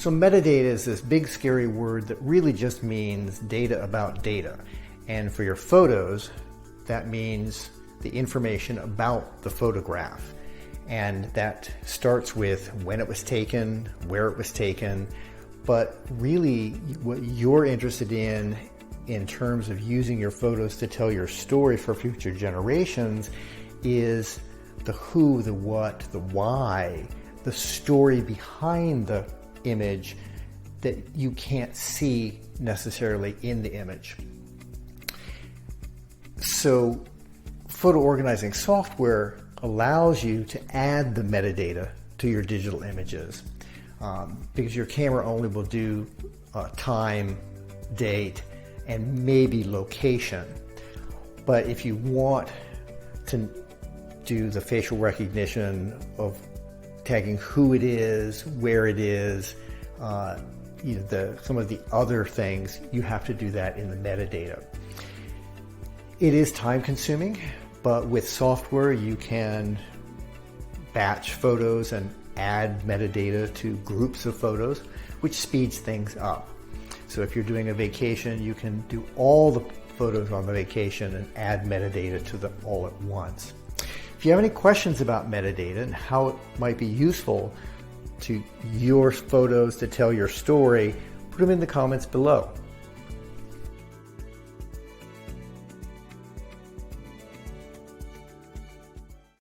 So metadata is this big scary word that really just means data about data. And for your photos, that means the information about the photograph. And that starts with when it was taken, where it was taken, but really what you're interested in terms of using your photos to tell your story for future generations is the who, the what, the why, the story behind the image that you can't see necessarily in the image. So photo organizing software allows you to add the metadata to your digital images because your camera only will do time, date, and maybe location. But if you want to do the facial recognition of tagging who it is, where it is, some of the other things, you have to do that in the metadata. It is time consuming, but with software you can batch photos and add metadata to groups of photos, which speeds things up. So if you're doing a vacation, you can do all the photos on the vacation and add metadata to them all at once. If you have any questions about metadata and how it might be useful to your photos to tell your story, put them in the comments below.